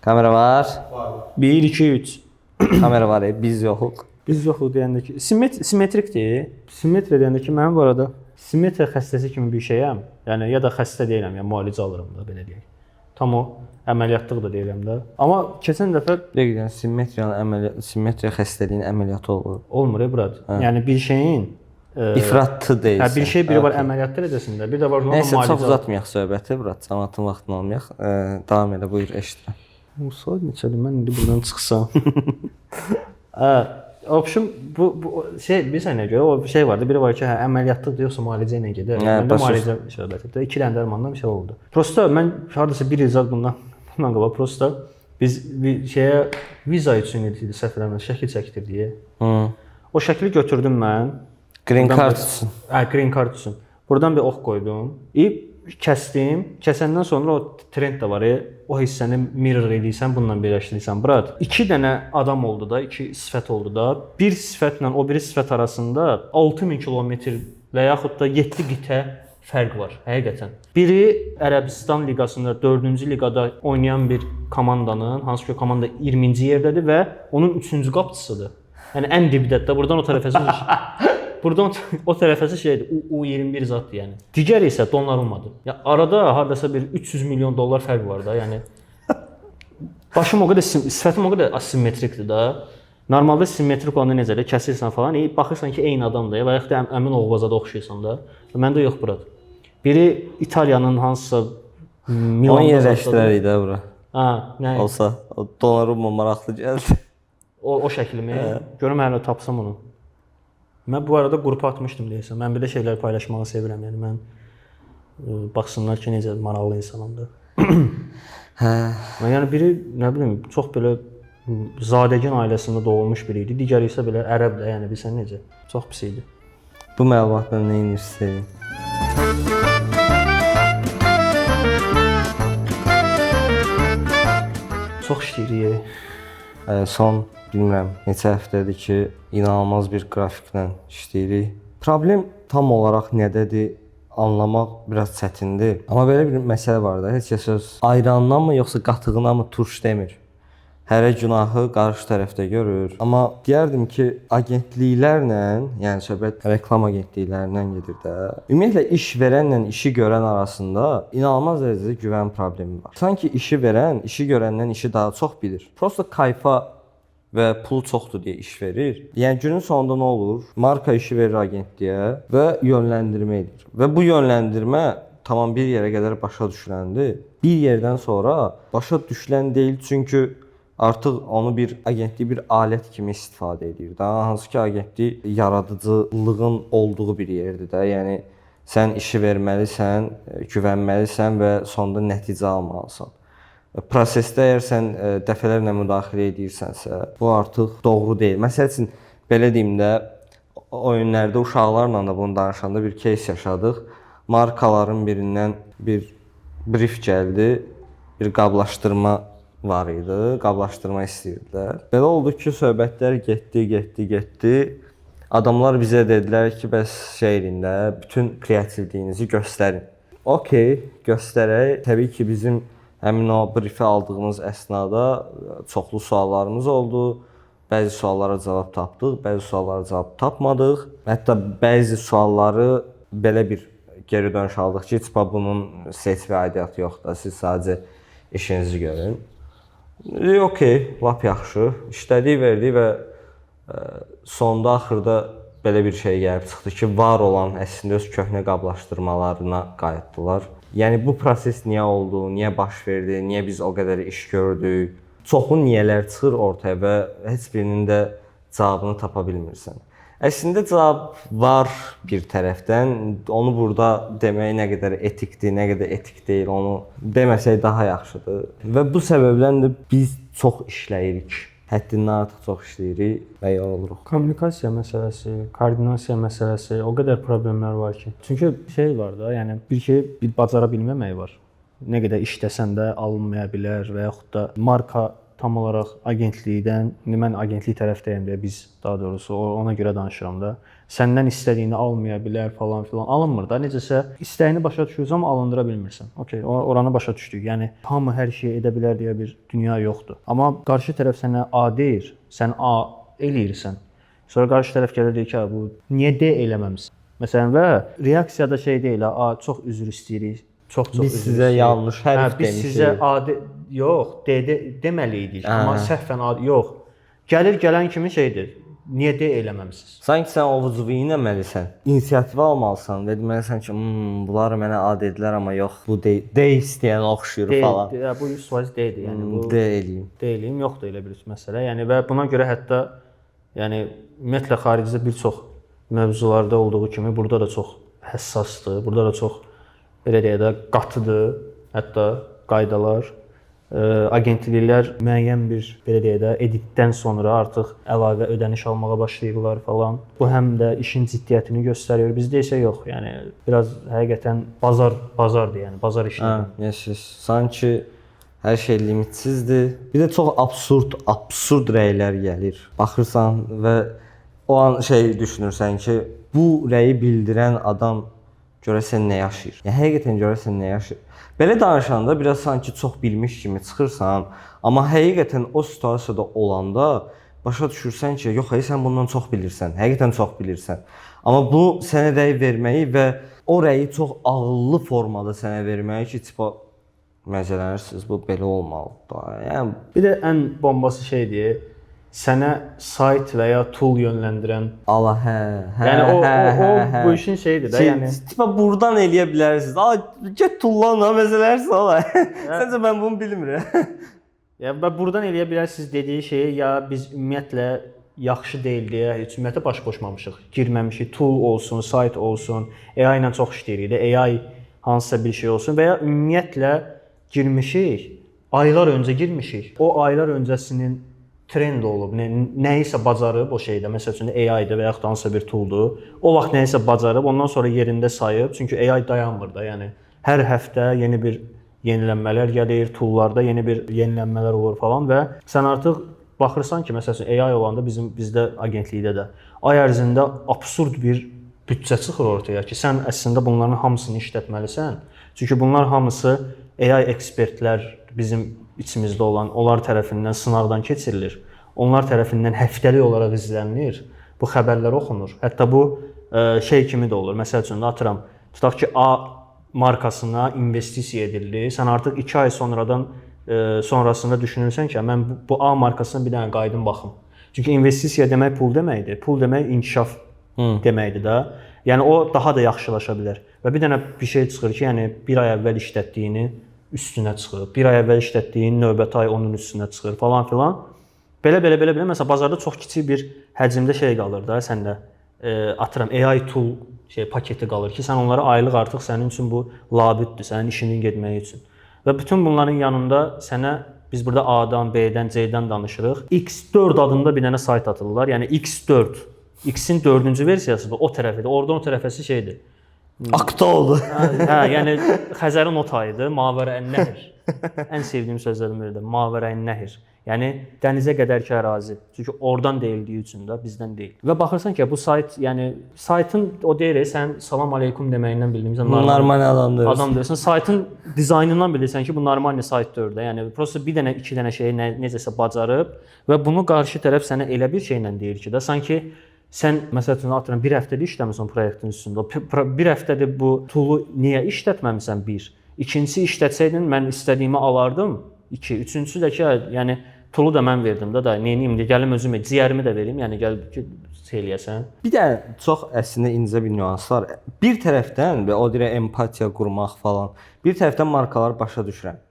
Kamera var. 1, 2, 3. Kamera var, biz yoxuq. Biz yoxuq deyəndə ki, simmetrikdir. Simmetriya deyəndə ki, mən bu arada simmetriya xəstəsi kimi bir şeyəm. Yəni ya da xəstə deyiləm, yəni müalicə alıram da belə deyək. Tam o əməliyyatlıq da deyiləm də. Amma keçən dəfə Yəni simmetriya xəstəliyin əməliyyatı olur. olmur Brad. Yəni bir şeyin İfratlı deyilsə. Hə, bir şey biri var əməliyyat edəsində, bir də var ona Nəysə, müalicə. çox uzatmayaq söhbəti, Brad. Cəmaatın vaxtını almayaq. Davam elə, buyur, eşidirəm. Bu saat neçədir? Mən indi buradan çıxsam. Option bu şey bilirsən nə görə? O şey vardı. Biri var ki, hə əməliyyatlıqdır yoxsa müalicə ilə gedir. Məndə müalicə söhbətidir. 2 dənə dərmandan bir şey oldu. Prosta mən hardasa 1 il bundan qabaq prosta biz bir şeyə viza üçün idi səfərlərimə şəkil çəkdirdik. O şəkli götürdüm mən. Green card üçün. Hə, green card üçün. Buradan bir ox qoydum. Kəsdim. Kəsəndən sonra o trend də var. O hissəni mirror edirsən, bununla birləşdirirsən. Brad, 2 dənə adam oldu da, 2 sifət oldu da. Bir sifətlə o biri sifət arasında 6000 kilometr və yaxud da 7 qitə fərq var, həqiqətən. Biri Ərəbistan liqasında 4-cü liqada oynayan bir komandanın, hansı ki komanda 20-ci yerdədir və onun 3-cü qapıçısıdır. Yəni ən dibdədə, buradan o tərəfəsi buradan o tərəfəsi şeydir, U21 zaddır yəni. Digəri isə Donnarummadır. Ya arada hardasa bir 300 milyon dollar fərq var da, yəni. Başım o qədər, sifətim o qədər asimmetrikdir da. Normalda simmetrik olanda necədir? Kəsirsən falan, baxırsan ki, eyni adamdır və yaxud da əmin oğuza da oxşayırsan da. Məndə yox Brad. Biri İtaliyanın hansısa Milan yerləşdirərik də bura. Hə, nə? Olsa, o Donnarumma maraqlı gəldi. O şəklimi. Görüm hələ tapsam onu. Mən bu arada qrupa atmışdım deyəsən. Mən belə şeyləri paylaşmağı sevirəm. Yəni mən baxsınlar ki, necə maraqlı insanam da. Hə. Yəni biri nə bilim çox belə zadəgan ailəsində doğulmuş biri idi. Digəri isə belə ərəb də, yəni bilsən necə. Çox pis idi. Bu məlumatla nə edirsən? Çox işləyirik. Son bilmirəm neçə həftədir ki, inanılmaz bir qrafiklə işləyirik. Problem tam olaraq nədədir anlamaq biraz çətindir. Amma belə bir məsələ var da, heç kəs öz ayrandan mı yoxsa qatığına mı turş demir. Hərə günahı qarşı tərəfdə görür. Amma deyərdim ki, agentliklərlə, yəni söhbət reklam agentliklərindən gedir də. Ümumiyyətlə iş verənlə işi görən arasında inanılmaz dərəcədə güvən problemi var. Sanki işi verən, işi görəndən işi daha çox bilir. Prosta kayfa və pul çoxdur deyə iş verir. Yəni günün sonunda nə olur? Marka işi verir agentliyə və yönləndirmə edir. Və bu yönləndirmə tamam bir yerə qədər başa düşüləndi. Bir yerdən sonra başa düşülən deyil, çünki artıq onu bir agentlik bir alət kimi istifadə edir. Daha hansı ki agentlik yaradıcılığın olduğu bir yerdir də. Yəni sən işi verməlisən, güvənməlisən və sonunda nəticə almalısan. Prosesdə əgər sən dəfələrlə müdaxilə edirsənsə, bu artıq doğru deyil. Məsəl üçün belə deyim də, oyunlarda uşaqlarla da bunu danışanda bir case yaşadıq. Markaların birindən bir brief gəldi, bir qablaşdırma var idi, qablaşdırma istəyirdilər. Belə oldu ki, söhbətlər getdi. Adamlar bizə dedilər ki, bəs şeyində bütün kreativliyinizi göstərin. Okey, göstərək. Təbii ki, bizim həmin o briefi aldığımız əsnada çoxlu suallarımız oldu. Bəzi suallara cavab tapdıq, bəzi suallara cavab tapmadıq. Hətta bəzi sualları belə bir geri dönüş aldıq ki, heç bunun seçmə aidiyyatı yoxdur. Siz sadəcə işinizi görün. Okey, lap yaxşı. İşlədik, verdik və sonda axırda belə bir şey gəlib çıxdı ki, var olan əslində öz köhnə qablaşdırmalarına qayıtdılar. Yəni bu proses niyə oldu, niyə baş verdi, niyə biz o qədər iş gördük? Çoxlu niyələr çıxır ortaya və heç birinin də cavabını tapa bilmirsən. Əslində cavab var bir tərəfdən. Onu burada demək nə qədər etikdir, nə qədər etik deyil, onu deməsək daha yaxşıdır. Və bu səbəbdən də biz çox işləyirik. Həddindən artıq çox işləyirik və yoruluruq. Kommunikasiya məsələsi, koordinasiya məsələsi, o qədər problemlər var ki. Çünki şey var da, yəni bir bacara bilməmək var. Nə qədər işləsən də alınmaya bilər və yaxud da marka tam olaraq agentlikdən, indi mən agentlik tərəfdəyəm deyə biz daha doğrusu ona görə danışıram da. Səndən istədiyini almaya bilər falan filan. Alınmır da. Necəsə istəyini başa düşürsən, amma alındıra bilmirsən. Okay, oranı başa düşdük. Yəni hamı hər şeyi edə bilər deyə bir dünya yoxdur. Amma qarşı tərəf sənə A deyir, sən A eləyirsən. Sonra qarşı tərəf gəlir deyir ki, bu niyə D eləməmisən? Məsələn və reaksiyada şey deyil, A çox üzr istəyirik. Çox biz üzr sizə yanlış hərf biz demişik. sizə A yox, D deməli idik, amma səhvən A yox. Gələn kimi şeydir. Niyə D eləməmisiniz? Sanki sən ovucuvu eləməlisən. İnisiativ almalısan və deməlisən ki, bunlar mənə A dedilər, amma yox, bu D istəyən oxşuyur falan. Bu 100% D-dir. Yəni bu D eləyim. D eləyim, yoxdur elə bir məsələ. Yəni və buna görə hətta yəni ümumiyyətlə xaricdə bir çox mövzularda olduğu kimi burada da çox həssasdır. Burada da çox belə deyə də qatıdır. Hətta qaydalar agentliklər müəyyən bir belə deyə də editdən sonra artıq əlavə ödəniş almağa başlayırlar falan. Bu həm də işin ciddiyyətini göstərir. Bizdə isə yox. Yəni biraz həqiqətən bazardır, yəni bazar işidir. Yes. Sanki hər şey limitsizdir. Bir də çox absurd rəylər gəlir. Baxırsan və o an şey düşünürsən ki, bu rəyi bildirən adam görəsən nə yaşayır? Yəni həqiqətən görəsən nə yaşayır? Belə danışanda biraz sanki çox bilmiş kimi çıxırsan, amma həqiqətən o situasiyada olanda başa düşürsən ki, yox, sən bundan çox bilirsən, həqiqətən çox bilirsən. Amma bu sənə rəy verməyi və o rəyi çox ağıllı formada sənə verməyi ki, tipa məzələnirsiniz, bu belə olmalıdır. Yəni bir də ən bombası şeydir, sənə sayt və ya tool yönləndirən. Allah Yəni o bu işin şeyidir də, yəni tipa burdan eləyə bilərsiniz. Get tullanla məsələlərsən ola. Səncə mən bunu bilmirəm. Ya və burdan eləyə bilərsiniz dediyi şeyi ya biz ümumiyyətlə yaxşı deyil deyə heç ümumiyyətlə baş qoşmamışıq. Girməmişik, tool olsun, sayt olsun, AI ilə çox işləyirik də, AI hansısa bir şey olsun və ya ümumiyyətlə girmişik, aylar öncə girmişik. O aylar öncəsinin trend olub, nəyisə bacarıb o şeydə, məsəl üçün AI-də və yaxud da hansısa bir tooldur. O vaxt nəyisə bacarıb, ondan sonra yerində sayıb, çünki AI dayanmır da, yəni hər həftə yeni bir yenilənmələr gəlir, toollarda yeni bir yenilənmələr olur falan və sən artıq baxırsan ki, məsəl üçün AI olanda bizdə agentlikdə də ay ərzində absurd bir büdcə çıxır ortaya ki, sən əslində bunların hamısını işlətməlisən. Çünki bunlar hamısı AI ekspertlər bizim içimizdə olan, onlar tərəfindən sınaqdan keçirilir. Onlar tərəfindən həftəlik olaraq izlənilir. Bu xəbərlər oxunur. Hətta bu şey kimi də olur. Məsəl üçün atıram, tutaq ki A markasına investisiya edilir. Sən artıq 2 ay sonrasında düşünürsən ki, mən bu A markasına bir dənə qayıdım baxım. Çünki investisiya demək pul deməkdir. Pul demək inkişaf deməkdir də. Yəni o daha da yaxşılaşa bilər. Və bir dənə bir şey çıxır ki, yəni bir ay əvvəl işlətdiyini üstünə çıxır. Bir ay əvvəl işlətdiyin növbəti ay onun üstünə çıxır falan filan. Belə məsələn bazarda çox kiçik bir həcmdə şey qalır da səndə. Atıram AI tool paketi qalır ki, sən onları aylıq artıq sənin üçün bu labüddür, sənin işinin getməyi üçün. Və bütün bunların yanında sənə biz burada A-dan, B-dən, C-dən danışırıq. X4 adında bir dənə sayt atırlar. Yəni X4. X-in 4-cü versiyası da o tərəfidir. Oradan o tərəfəsi şeydir. Akta oldu. Yəni Xəzərin o tayıdır, Mavərə'n-Nəhr. Ən sevdiyim sözlərdən biridir. Mavərə'n-Nəhr. Yəni dənizə qədərki ərazi. Çünki oradan deyildiyi üçün də bizdən deyil. Və baxırsan ki, bu sayt, yəni saytın o deyir, sən salam aleykum deməyindən bildiyimizdən normal adamdır. Adam deyirsən, saytın dizaynından bilirsən ki, bu normal saytdır da. Yəni prosta bir dənə, iki dənə şeyi necəsə bacarıb və bunu qarşı tərəf sənə elə bir şeylə deyir ki, də sanki sən məsələn atıram bir həftədə işləmirsən proyektin üstündə. Bir həftədə bu toolu niyə işlətməmisən? Bir. İkincisi işlətsəydin mən istədiyimi alardım. 2. Üçüncüsü də ki, yəni toolu da mən verdim də, neyim də gəlim özüm ciyərimi də verim, yəni gəl ki eləyəsən. Bir də çox əslində incə bir nüans var. Bir tərəfdən və o deyirə empatiya qurmaq falan. Bir tərəfdən markaları başa düşürəm.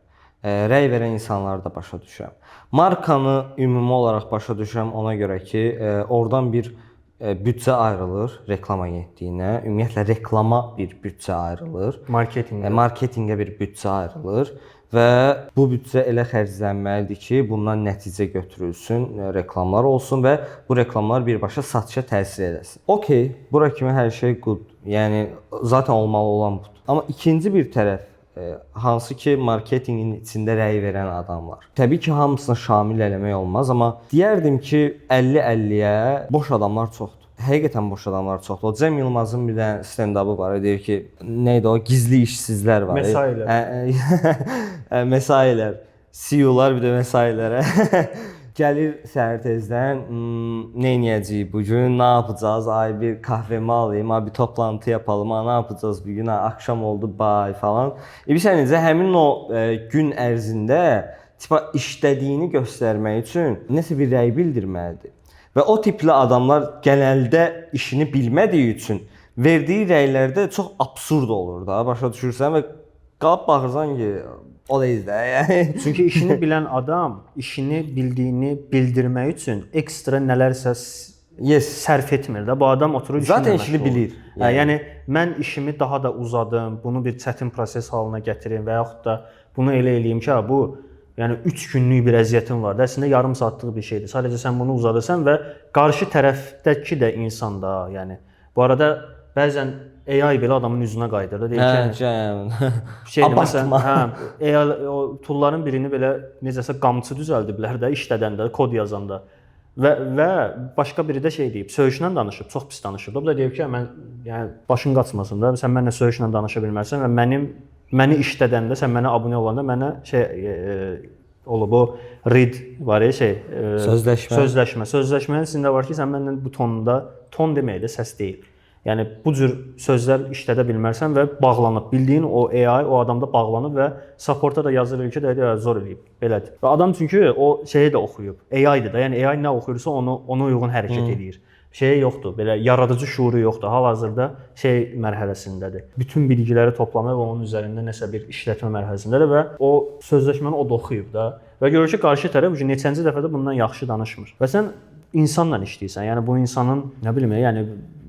Rəy verən insanları da başa düşürəm. Markanı ümumi olaraq başa düşürəm ona görə ki, oradan bir büdcə ayrılır reklam agentliyinə. Ümumiyyətlə reklama bir büdcə ayrılır. Marketinqə bir büdcə ayrılır və bu büdcə elə xərclənməlidir ki, bundan nəticə götürülsün, reklamlar olsun və bu reklamlar birbaşa satışa təsir edəsin. Okay, bura kimi hər şey good. Yəni zaten olmalı olan budur. Amma ikinci bir tərəf hansı ki marketinqin içində rəy verən adamlar. Təbii ki, hamısını şamil eləmək olmaz, amma deyərdim ki, 50-50-yə boş adamlar çoxdur. Həqiqətən boş adamlar çoxdur. O Cem Yılmazın bir dənə stand-up'ı var. Deyir ki, nə idi o? Gizli işsizlər var. Mesailər. Mesailər. CEO-lar bir də mesailərə. Gəlir səhər tezdən, nə edəcəyik bu gün, nə yapacağız? Ay bir kahvemi alayım, ay bir toplantı yapalım, nə yapacağız bu gün? Axşam oldu, bay falan. Bilirsən necə həmin o gün ərzində tipa işlədiyini göstərmək üçün nəsə bir rəy bildirməlidir. Və o tipli adamlar genəldə işini bilmədiyi üçün verdiyi rəylərdə çox absurd olur da, başa düşürsən və qalıb baxırsan ki, o deyil də, yəni. Çünki işini bilən adam işini bildiyini bildirmək üçün ekstra nələrsə sərf etmir də. Bu adam oturur zaten işini bilir. Yəni mən işimi daha da uzadım, bunu bir çətin proses halına gətirim və yaxud da bunu elə eləyim ki, bu yəni 3 günlük bir əziyyətin var da, əslində yarım saatlıq bir şeydir. Sadəcə sən bunu uzadırsan və qarşı tərəfdəki də insan da, yəni. Bu arada bəzən AI belə adamın üzünə qayıdır da, deyir ki, şeydir məsələn, AI o toolların birini belə necəsə qamçı düzəldiblər də işlədəndə, kod yazanda. Və başqa biri də şey deyib, söyüşlə danışıb, çox pis danışıb. O da deyib ki, mən yəni başın qaçmasın da, sən mənlə söyüşlə danışa bilmərsən və məni işlədəndə, sən mənə abunə olanda mənə olub o read var ya sözləşmə. Sözləşmənin içində var ki, sən mənlə bu tonda, ton demək də səs deyil. Yəni bu cür sözlər işlədə bilmərsən və bağlanıb. Bildiyin o AI o adamda bağlanıb və supporta da yazılır ki, zor eləyib. Belədir. Və adam çünki o şeyi də oxuyub. AI-dır da. Yəni AI nə oxuyursa ona uyğun hərəkət edir. Şey yoxdur. Belə yaradıcı şuuru yoxdur. Hal-hazırda şey mərhələsindədir. Bütün bilgiləri toplamaq və onun üzərində nəsə bir işlətmə mərhələsindədir və o sözləşməni o da oxuyub da. Və görür ki, qarşı tərəf neçənci dəfədə bundan yaxşı danışmır. Və sən insanla işləyirsən. Yəni bu insanın nə bilim, yəni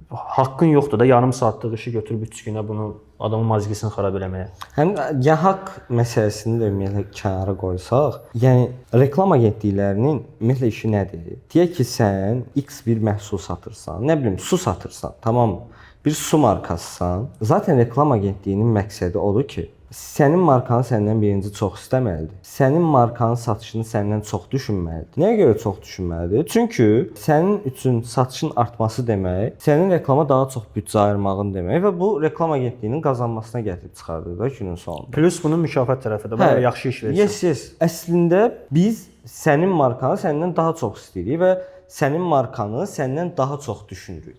haqqın yoxdur da yarım saatlıq işi götürüb 3 günə bunu adamın mazgisini xarab eləməyə. Həm ya haqq məsələsini də ümumiyyətlə kənara qoysaq, yəni reklam agentliklərinin ümumiyyətlə işi nədir? Deyək ki, sən X bir məhsul satırsan, nə bilim, su satırsan, tamam? Bir su markasısan. Zaten reklam agentliyinin məqsədi odur ki, sənin markanı səndən birinci çox istəməlidir. Sənin markanın satışını səndən çox düşünməlidir. Nəyə görə çox düşünməlidir? Çünki sənin üçün satışın artması demək, sənin reklama daha çox büdcə ayırmağın demək və bu reklam agentliyinin qazanmasına gətirib çıxardır da günün sonunda. Plus bunun mükafat tərəfi də var, yaxşı iş verirsən. Yes. Əslində biz sənin markanı səndən daha çox istəyirik və sənin markanı səndən daha çox düşünürük.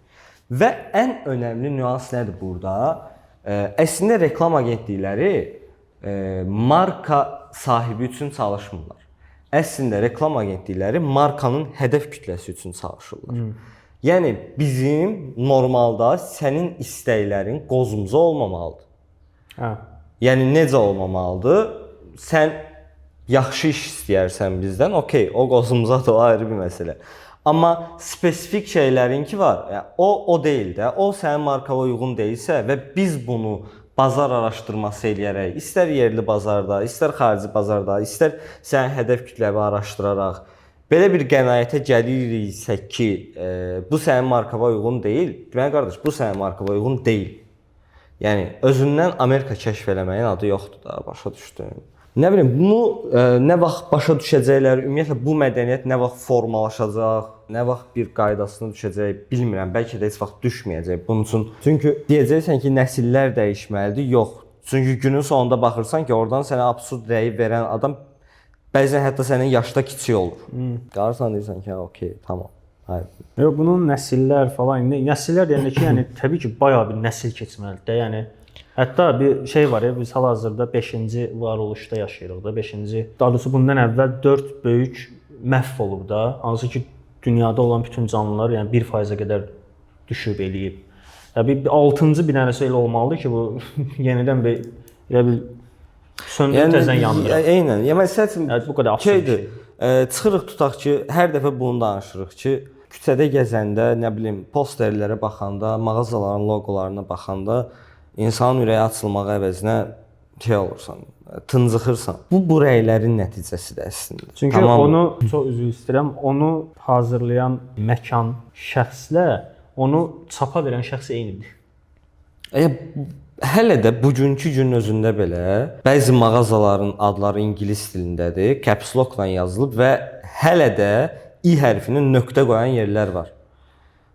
Və ən önəmli nüans nədir burada? Əslində reklam agentlikləri marka sahibi üçün çalışmırlar. Əslində reklam agentlikləri markanın hədəf kütləsi üçün çalışırlar. Yəni bizim normalda sənin istəklərin qozumuza olmamalıdır. Yəni necə olmamalıdır? Sən yaxşı iş istəyərsən bizdən, okey, o qozumuza da ayrı bir məsələ. Amma spesifik şeylərinki var, yəni, o deyil də, o sənin markaya uyğun deyilsə və biz bunu bazar araşdırması eləyərək, istər yerli bazarda, istər xarici bazarda, istər sənin hədəf kütləvi araşdıraraq belə bir qənaətə gəliriksə ki, bu sənin markaya uyğun deyil, deməli qardaş, bu sənin markaya uyğun deyil. Yəni özündən Amerika kəşf eləməyin adı yoxdur da, başa düşdün. Nə bilim, bunu nə vaxt başa düşəcəklər, ümumiyyətlə bu mədəniyyət nə vaxt formalaşacaq, nə vaxt bir qaydasına düşəcək, bilmirəm. Bəlkə də heç vaxt düşməyəcək bunun üçün. Çünki deyəcəksən ki, nəsillər dəyişməlidir. Yox. Çünki günün sonunda baxırsan ki, oradan sənə absurd rəyi verən adam bəzən hətta sənin yaşda kiçik olur. Qarsan deyirsən ki, okey, tamam. Hayır. Yox, bunun nəsillər falan, nəsillər deyəndə ki, yəni təbii ki, bayağı bir nəsil keçməlidir. Yəni hətta bir şey var ya, biz hal-hazırda 5-ci varoluşda yaşayırıq da, 5-ci. Daha doğrusu bundan əvvəl 4 böyük məhv olub da, hansı ki dünyada olan bütün canlılar yəni 1%-ə qədər düşüb eləyib. Yəni bir 6-cı bir dənəsə elə olmalıdır ki, bu yenidən bir elə bir söndürüb təzədən yandırır. Eynən. Yəni məsəl üçün bu qədər absurd bir şey. Çıxırıq tutaq ki, hər dəfə bunu danışırıq ki, küçədə gəzəndə, nə bilim, posterlərə baxanda, mağazaların loqolarına baxanda İnsanın ürəyi açılmağı əvəzinə şey olursan, tıncıxırsan. Bu rəylərin nəticəsidir əslində. Çünki tamam. Onu çox üzr istəyirəm, onu hazırlayan məkan şəxslə onu çapa verən şəxs eynidir. Hələ də bugünkü gün özündə belə bəzi mağazaların adları ingilis dilindədir, caps lock-la yazılıb və hələ də i hərfinin nöqtə qoyan yerlər var.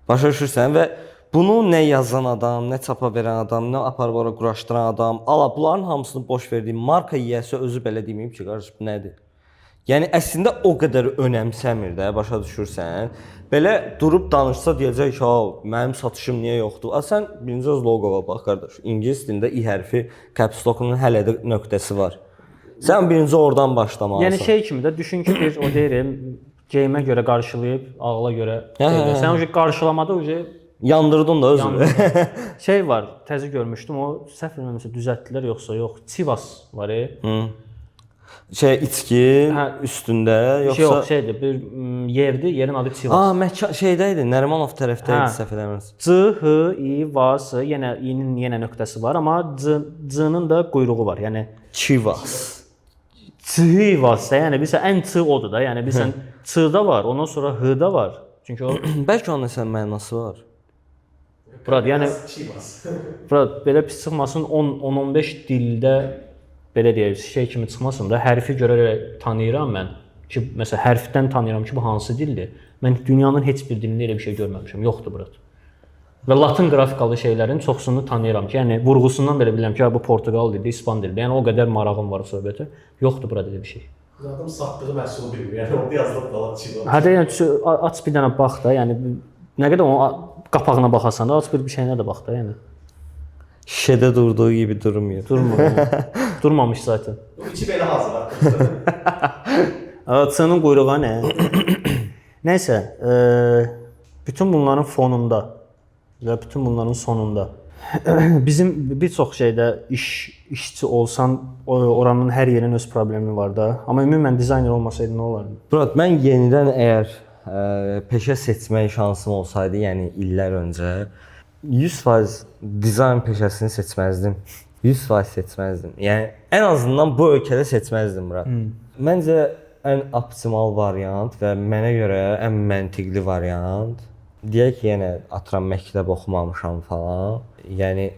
Başa düşürsən və bunu nə yazan adam, nə çapa verən adam, nə aparıb ora quraşdıran adam, ala bunların hamısını boş verdiyi marka yiyəsi özü belə deməyib ki, qardaş bu nədir? Yəni əslində o qədər önəmsəmir də, başa düşürsən? Belə durub danışsa deyəcək ki, "Ha, mənim satışım niyə yoxdur?" Sən birinci öz loqoya bax qardaş. İngilis dilində i hərfi caps lock-un hələ də nöqtəsi var. Sən birinci oradan başlamalısan. Yəni şey kimi də düşün ki, bir o deyirəm, geyimə görə qarşılayıb, ağla görə. Sən o qarşılamada o yandırdın da özünü. Şey var, təzə görmüşdüm, o səhv eləmirəmsə düzəltdilər yoxsa yox. Chivas var. İçki üstündə yoxsa yox, şeydir, bir yerdir, yerin adı Chivas. Məkan şeydə idi, Nərimanov tərəfdə idi səhv eləmirəmsə. C H I V S, yenə nöqtəsi var, amma C-nın da quyruğu var. Yəni Chivas. Chivas, yəni bilirsən ən C odur da. Yəni bilirsən C-da var, ondan sonra H-da var. Çünki o bəlkə onun nəsə mənası var. Brad, yəni Brad belə pis çıxmasın 10-15 dildə belə deyək, şey kimi çıxmasın da, hərfi görərək tanıyıram mən ki, məsələn hərfdən tanıyıram ki, bu hansı dildir. Mən dünyanın heç bir dilində elə bir şey görməmişəm. Yoxdur Brad. Və Latın qrafikalı şeylərin çoxsunu tanıyıram ki, yəni vurğusundan belə bilirəm ki, bu Portuqal dildir, İspan dildir. Yəni o qədər marağım var söhbətə. Yoxdur Brad elə bir şey. Adam satdığı məhsulu bilmir. Yəni orada yazılıb qalan Chivas. Hə də yəni aç bir dənə bax da, yəni nə qədər onun qapağına baxasan da, aç bir şeyinə də bax da, yəni. Şişədə durduğu kimi durmuyor. Durmur. Durmamış zaten. İçi belə hazır artıq. Çının quyruğu nə? Nəysə, bütün bunların fonunda və bütün bunların sonunda bizim bir çox şeydə işçi olsan, oranın hər yerin öz problemi var da. Amma ümumən dizayner olmasaydı nə olardı? Brad, mən yenidən əgər peşə seçmək şansım olsaydı, yəni illər öncə 100% dizayn peşəsini seçməzdim. 100% seçməzdim. Yəni ən azından bu ölkədə seçməzdim Brad. Məncə ən optimal variant və mənə görə ən məntiqli variant, deyək ki, yenə atıram məktəb oxumamışam falan. Yəni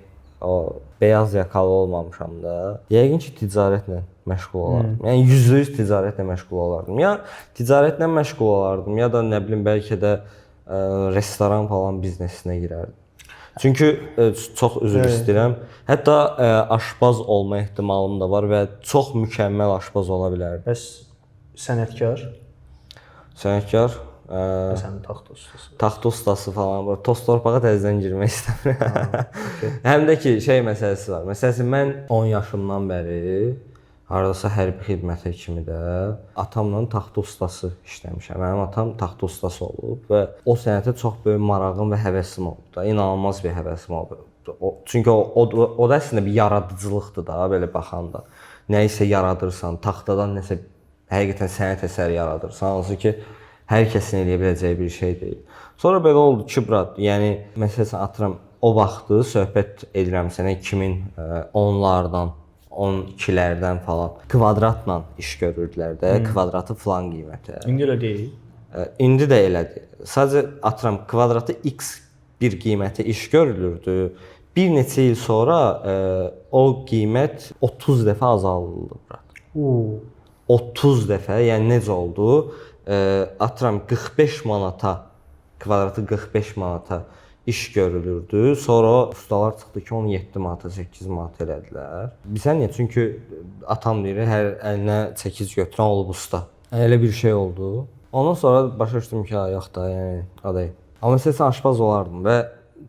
o beyaz yakalı olmamışam da. Yəqin ki, ticarətlə məşğul olardım. Yəni 100% ticarətlə məşğul olardım. Ya ticarətlə məşğul olardım, ya da nə bilim bəlkə də restoran falan biznesinə girərdim. Çünki çox üzr istəyirəm. Hətta aşpaz olma ehtimalım da var və çox mükəmməl aşpaz ola bilərdim. Bəs sənətkar? Sənətkar? Sənin taxt ustası. Taxt ustası falan var. Toz torpağa təzədən girmək istəmirəm. Həm də ki, şey məsələsi var. Məsələn, mən 10 yaşımdan bəri hardasa hərbi xidmətə kimi də atamla taxt ustası işləmişəm. Mənim atam taxt ustası olub və o sənətə çox böyük marağım və həvəsim oldu da. İnanılmaz bir həvəsim oldu. Çünki o da əslində bir yaradıcılıqdır da, belə baxanda. Nə isə yaradırsan, taxtadan nəsə həqiqətən sənət əsəri yaradırsan, hansı ki, hər kəsin eləyə biləcəyi bir şey deyil. Sonra belə oldu ki, Brad, yəni məsələn atıram o vaxtı söhbət edirəm sənə 2010-lardan, 12-lərdən falan kvadratla iş görürdülər də, kvadratı falan qiymətə. İndi elə deyil. İndi də elədir. Sadəcə atıram kvadratı X bir qiymətə iş görülürdü. Bir neçə il sonra o qiymət 30 dəfə azaldıldı, Brad. 30 dəfə, yəni necə oldu? Atıram 45 manata, kvadratı 45 manata iş görülürdü. Sonra ustalar çıxdı ki, onu 7 manata, 8 manata elədilər. Bilirsən niyə? Çünki atam deyir, hər əlinə çəkic götürən olub usta. Elə bir şey oldu. Ondan sonra başa düşdüm ki, yox da, yəni adayım. Amma məsələn aşpaz olardım və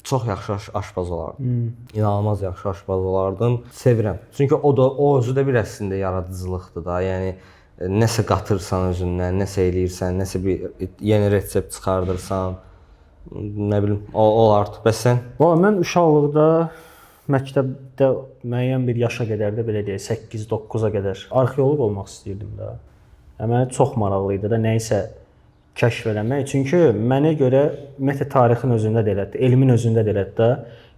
çox yaxşı aşpaz olardım. İnanılmaz yaxşı aşpaz olardım. Sevirəm. Çünki o özü də bir əslində yaradıcılıqdır da. Yəni nəsə qatırsan özündən, nəsə eləyirsən, nəsə bir yeni resept çıxardırsan, nə bilim, o olardı. Bəs sən? Valla mən uşaqlıqda məktəbdə müəyyən bir yaşa qədər də belə deyək, 8-9-a qədər arxeoloq olmaq istəyirdim də. Mənə çox maraqlı idi da nəyisə kəşf eləmək. Çünki mənə görə ümumiyyətlə tarixin özündə də elədir, elmin özündə də elədir də.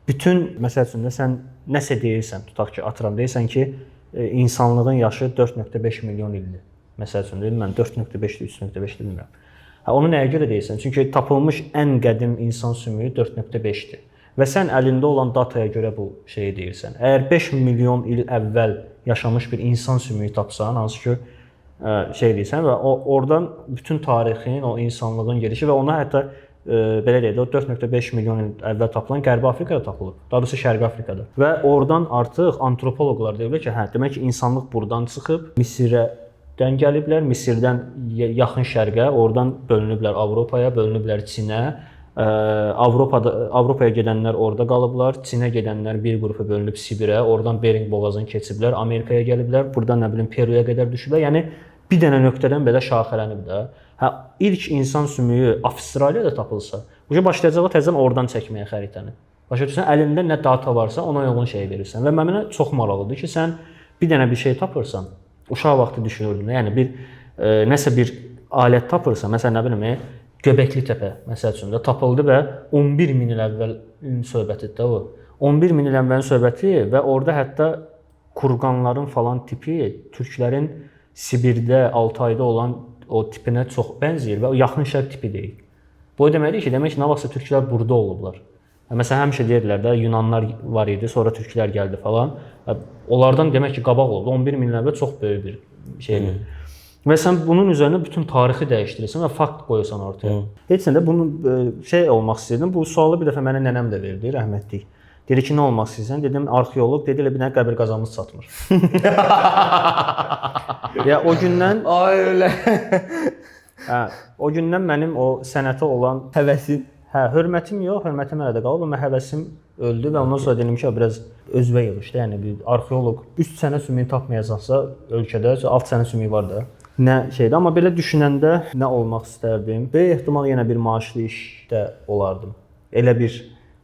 Bütün məsəl üçün də sən nəsə deyirsən, tutaq ki, atıram deyirsən ki, insanlığın yaşı 4.5 milyon ildir. Məsəl üçün deyirəm mən 4.5-dir, 3.5-dir bilmirəm. Onu nəyə görə deyirsən? Çünki tapılmış ən qədim insan sümüyü 4.5-dir. və sən əlində olan dataya görə bu şeyi deyirsən. Əgər 5 milyon il əvvəl yaşamış bir insan sümüyü tapsan, hansı ki şey deyirsən və oradan bütün tarixin, o insanlığın gedişi və ona hətta belə deyək də, o 4.5 milyon il əvvəl tapılan Qərbi Afrikada tapılıb. Daha doğrusu Şərqi Afrikada. Və oradan artıq antropoloqlar deyirlər ki, hə, demək ki, insanlıq buradan çıxıb Misirdən gəliblər, Misirdən yaxın şərqə, oradan bölünüblər Avropaya, bölünüblər Çinə. Avropaya gedənlər orada qalıblar, Çinə gedənlər bir qrupa bölünüb Sibirə, oradan Bering boğazını keçiblər, Amerikaya gəliblər, buradan nə bilim Peruya qədər düşüblər. Yəni bir dənə nöqtədən belə şaxələnib də. Hə, ilk insan sümüyü Avstraliyada tapılsa, bu başlayacaq təzədən oradan çəkməyə xəritəni. Başa düşürsən, əlində nə data varsa ona uyğun şey verirsən və mənə çox maraqlıdır ki, sən bir dənə bir şey tapırsan, uşaq vaxtı düşünürdün, yəni bir nəsə bir alət tapırsan, məsələn nə bilim, Göbəkli Təpə məsəl üçün də tapıldı və 11 min il əvvəlin söhbətidir də o. 11 min il əvvəlin söhbəti və orada hətta kurqanların falan tipi türklərin Sibirdə, Altayda olan o tipinə çox bənzəyir və o yaxın şərq tipi deyil. Bu deməkdir ki, demək ki, nə vaxtsa türklər burada olublar. Məsələn, həmişə deyirlər də Yunanlar var idi, sonra türklər gəldi falan. Onlardan demək ki, qabaq oldu. 11 min il əvvəl çox böyük bir şeydir. Və sən bunun üzərinə bütün tarixi dəyişdirirsən və fakt qoyursan ortaya. Heç sən də bunun şey olmaq istəyirdim. Bu sualı bir dəfə mənə nənəm də verdi, rəhmətlik. Dedi ki, nə olmaq istəyirsən? Dedim, arxeoloq. Dedi, elə bir dənə qəbir qazanımız satmır. Ya o gündən... Ay öyle. Hə, o gündən mənim o sənətə olan Həvəsin. Hə, hörmətim yox, hörmətim hələ də qalıb, amma həvəsim öldü və ondan sonra dedim ki, biraz özvə yığışdı. Yəni bir arxeoloq 3 sənə sümüyü tapmayacaqsa ölkədə, 6 sənə sümüyü var da. Nə şeydə, amma belə düşünəndə nə olmaq istərdim? Böyük ehtimal yenə bir maaşlı işdə olardım. Elə bir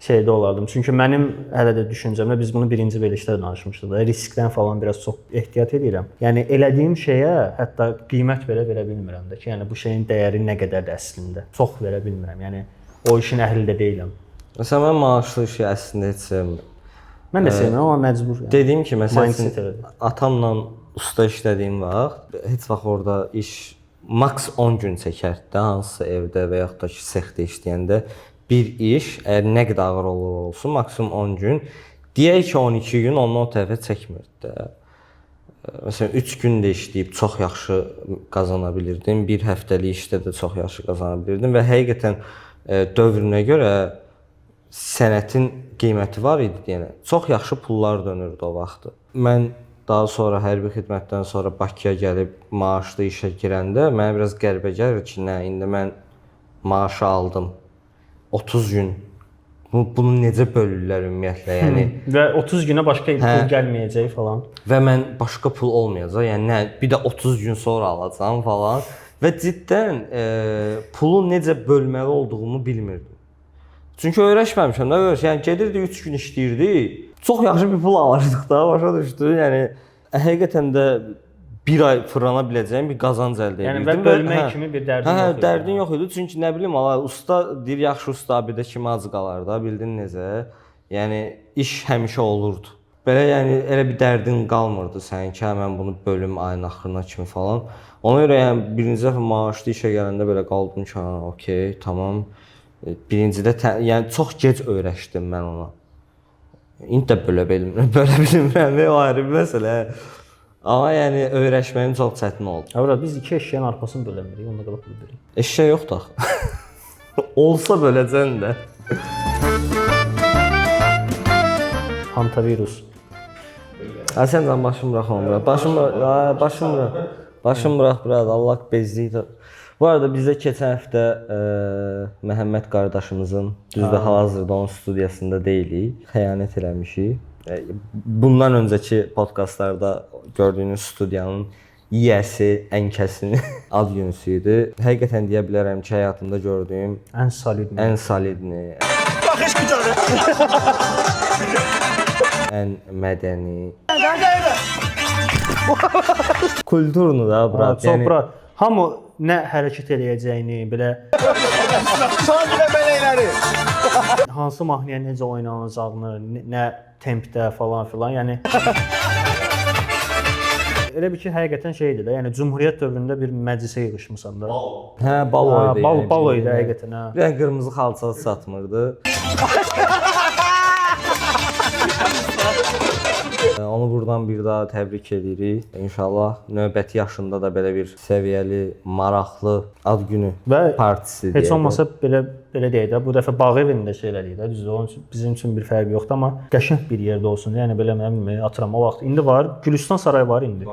şeydə olardım. Çünki mənim hələ də düşüncəmdə biz bunu birinci verilişdə danışmışdıq da, riskdən falan biraz çox ehtiyat edirəm. Yəni elədiyim şeyə hətta qiymət belə verə bilmirəm də ki, yəni bu şeyin dəyəri nə qədərdir əslində. Çox verə bilmirəm. Yəni o işin əhli də deyiləm. Məsələn, mən maaşlı işi əslində heç sevmirəm. Mən də sevmirəm, amma məcbur. Yəni. Dediyim ki, məsələn, atamla usta işlədiyim vaxt, heç vaxt orada iş maks 10 gün çəkərdi də, hansısa evdə və yaxud da ki, sexdə işləyəndə bir iş, əgər nə qədər ağır olur olsun, maksimum 10 gün, deyək ki, 12 gün ondan o tərəfə çəkmirdi də. Məsələn, 3 gün də işləyib çox yaxşı qazana bilirdim, bir həftəlik işdə də çox yaxşı qazana bilirdim və həqiqətən dövrünə görə sənətin qiyməti var idi deyənə. Çox yaxşı pullar dönürdü o vaxtı. Mən daha sonra hərbi xidmətdən sonra Bakıya gəlib maaşlı işə girəndə mənə biraz qəribə gəlir ki, nə, indi mən maaşı aldım. 30 gün. Bunu necə bölürlər ümumiyyətlə, yəni. Və 30 günə başqa pul gəlməyəcək falan. Və mən başqa pul olmayacaq, yəni nə, bir də 30 gün sonra alacağam falan. Və ciddən pulu necə bölməli olduğumu bilmirdim. Çünki öyrəşməmişəm də, yəni gedirdi 3 gün işləyirdi. Çox yaxşı bir pul alırdıq da, başa düşdü. Yəni həqiqətən də bir ay fırlana biləcəyim bir qazanc əldə edirdim. Yəni və bölmək kimi bir dərdin yox idi. Hə, dərdin yox idi. Çünki nə bilim, usta deyir, yaxşı usta bir də kimi ac qalar da, bildin necə? Yəni iş həmişə olurdu. Belə yəni elə bir dərdin qalmırdı sənin ki, mən bunu bölüm ayın axırına kimi falan. Ona görə yəni birinci dəfə maaşlı işə gələndə belə qaldım ki, okey, tamam. Birincidə yəni çox gec öyrəşdim mən ona. İndi də bölə bilmirəm, o ayrı bir məsələ. Amma yəni öyrəşməyim çox çətin oldu. Avra biz 2 eşşəyin arpasını bölemirik, onda qalıb bölürük. Eşşək yoxdur axı. Olsa böləcən də. Hantavirus. Ha sən də başım bırax onu. Başım bırax biraz, Allah bezliydi. Bu arada bizdə keçən həftə Məhəmməd qardaşımızın, düzdür hal-hazırda onun studiyasında deyilik, xəyanət eləmişik. Bundan öncəki podkastlarda gördüyünüz studiyanın yiyəsi, ənkəsini ad günüsü idi. Həqiqətən deyə bilərəm ki, həyatımda gördüyüm ən solidni, ən mədəni, kulturnu da, brat. Çox brat. Hamı nə hərəkət eləyəcəyini, belə hansı mahnıya necə oynanacağını, nə tempdə falan filan, yəni elə bir ki, həqiqətən şeydir də, yəni Cümhuriyyət dövründə bir məclisə yığışmısan da. Hə, balo idi. Balo idi həqiqətən, hə. Bir qırmızı xalça satmırdı. Onu buradan bir daha təbrik edirik. İnşallah növbəti yaşında da belə bir səviyyəli, maraqlı ad günü Və partisi heç deyək də. olmasa belə deyək də, bu dəfə bağ evində şey elədik də, düzdür. Onun üçün bizim üçün bir fərqi yoxdur, amma qəşəng bir yerdə olsun. Yəni belə mən bilmirəm, atıram o vaxt. İndi var, Gülüstan sarayı var indi.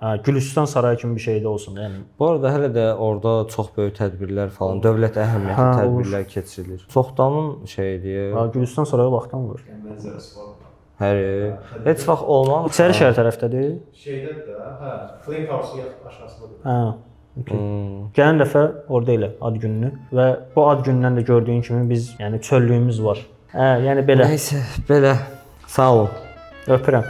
Hə, Gülüstan sarayı kimi bir şey də olsun. Yəni Bu arada hələ də orada çox böyük tədbirlər falan, dövlət əhəmiyyətli Hə, tədbirlər keçirilir. Çoxdanın şeydir. ha, Gülüstan sarayı vaxtdan var. Mənzərəsi var. Hər heç vaxt olmaz. İçərişəhər tərəfdədir. Şeydə də, hə, Flame House-un aşağısındadır. Hə. Okay. Gələn dəfə orada elə ad gününü və bu ad günündən də gördüyün kimi biz, yəni çöllüyümüz var. Hə, yəni belə. Nəysə, belə. Sağ olun. Öpürəm.